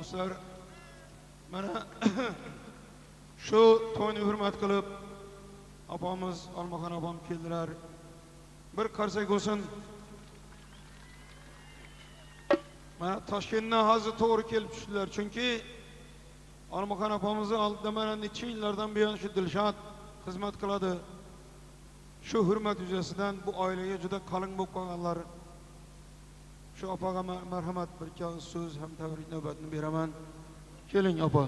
dostlar, mana şu to'yni hurmat qilib apamiz Almaxon apam keldilar. Bir qarsak bo'lsin. Mana Toshkentdan hozir to'g'ri kelib tushdilar, chunki Almaxon apamizni oldida mana necha yillardan buyon shu Dilshod xizmat qiladi. Shu hurmat yuzasidan bu oilaga juda qalin bo'lib qolganlar. Şu apaga merhamet bir kağıt söz hem tebrik nöbetini beraman. Gelin apa.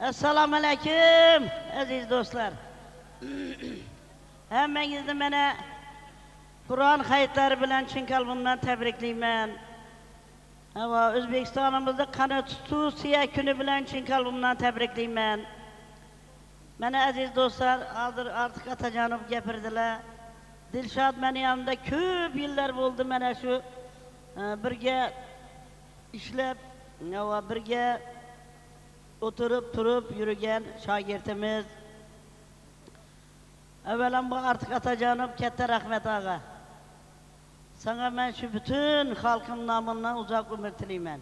Assalamu aleyküm aziz dostlar. Hemmengizni mene Kur'an kayıtları bilen çin kalbimden tebrikliymen. Ama Özbekistan'ımızda kanı tutusiye günü bilen çin kalbimden tebrikliymen. Mene aziz dostlar artık atacanım gepirdiler. Dilshod meni yanımda köp yıllar oldu mene şu birge işlep birge oturup durup yürüyen şagirdimiz. Evvelen bu artık atacanım katta rahmet ağa. Sana ben şu bütün halkın namından uzak ömür tileymen.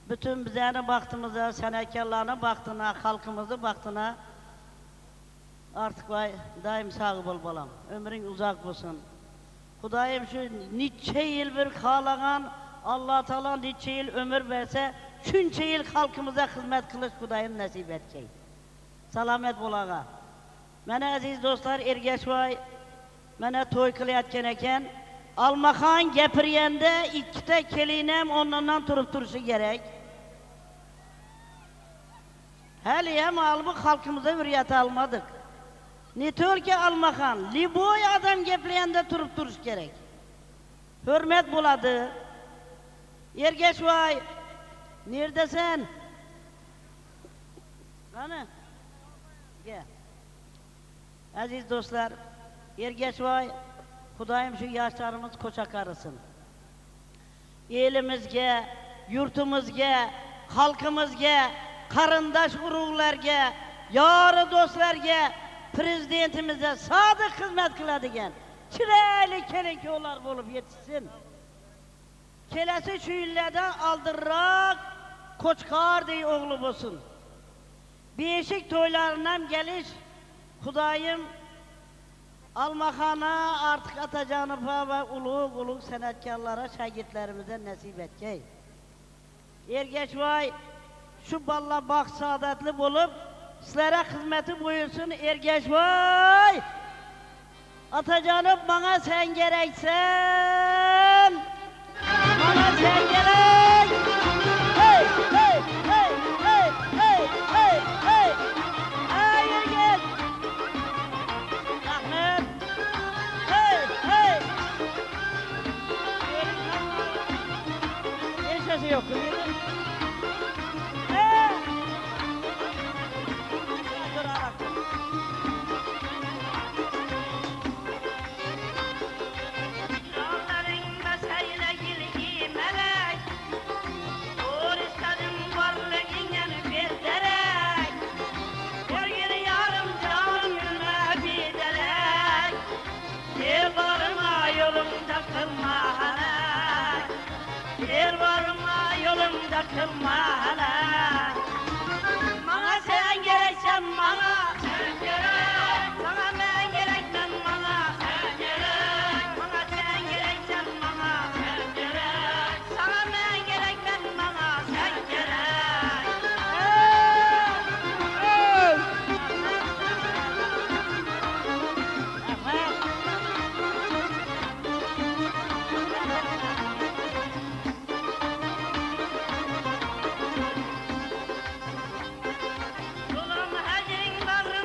Bütün bizlerin baktığımıza, senekarlarına baktığına, halkımızı baktığına artık vay daim sağ bol balam. Ömrün uzak olsun. Hudayım şu niçe yıl bir kalagan Allah Teala niçe yıl ömür verse şunca yıl halkımıza hizmet kılıç Hudayım nasip edecek. Selamet bolağa. Mene aziz dostlar ergeçvay mene toy kılayatken eken Almaxon gepirgende ikkita kelinem ondan turup duruşu gerek. Hali hem alıp halkımıza hürriyet almadık. Ne tör ki Almaxon, liboy adam gepirgende turup duruş gerek. Hürmet buladı. Ergeçvay, neredesin? Hani? Gel. Aziz dostlar, Ergeçvay, Hudayım şu yaşlarımız koçak arısın. Elimizge, yurtumuzge, halkımızge, karındaş uruglarga, yarı dostlarga, prezidentimize sadık hizmet kıladigan, çirayli kelinkolar bolup yetişsin. Kelesi şu illerden aldırrak, koçkar diye oğlu olsun. Beşik toylarından geliş, Hudayım Almaxon'a artık atacağını ve uluk sanatkarlara, şagirdlerimize nasip edecek. Ergeçvay şu balla bak saadetli bulup sizlere hizmeti buyursun Ergeçvay. Atacağını bana sen gereksen. Bana sen gerek. Hey hey hey hey hey hey hey. Hayır gel. Rahmet. Hey hey. Yaşası yok. Kılma hala. Bana sen gereksen bana. Sen gerek. Sana ben gerekmem bana. Sen gerek. Bana sen gereksen bana. Sen gerek. Sana ben gerekmem bana. Sen gerek. Zulüm hecrin barı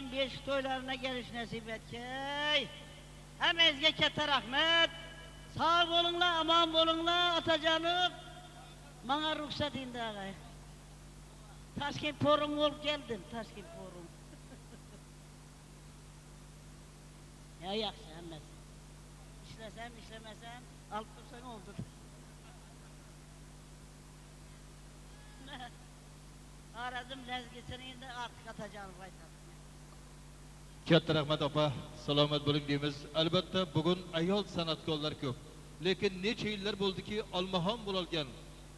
daim beş toylarına geliş nasip etkey. Hemezge katta rahmet. Sağ olunlar, aman olunlar atacanım. Bana ruhsat indi ağay. Taşkent forum olup geldin, Taşkent forum. Ya yaxşı, hemmesi. İşlesem, işlemesem, alıp dursan oldu. Aradım lezzetini indi, artık atacağını faydalı. Katta rahmat opa, salomat bo'ling deymiz. Albatta bugun ayol san'atkorlar ko'p. Lekin necha yillar bo'ldiki, olmaxon bo'lgan,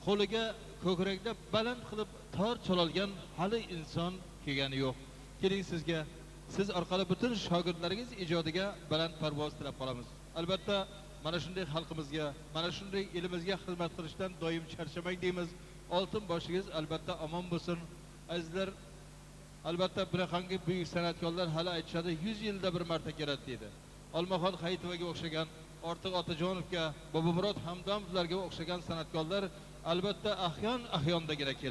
qo'liga ko'krakda baland qilib tor chalolgan hali inson kelgani yo'q. Keling sizga, siz orqali butun shogirdlaringiz ijodiga baland parvoz tilab qolamiz. Albatta mana shunday xalqimizga, mana shunday elimizga xizmat qilishdan doim charchamang deymiz. Oltin boshingiz albatta omon bo'lsin. Azizlar, albatta bunaqangi buyuk san'atkorlar hali aytishadi 100 yilda bir marta keladi deydi. Olmaxon Hayitovaga o'xshagan, Ortiq Otajonovga, Bobomurod Hamdomovlarga o'xshagan san'atkorlar albatta ahyon-ahyondagina keladi.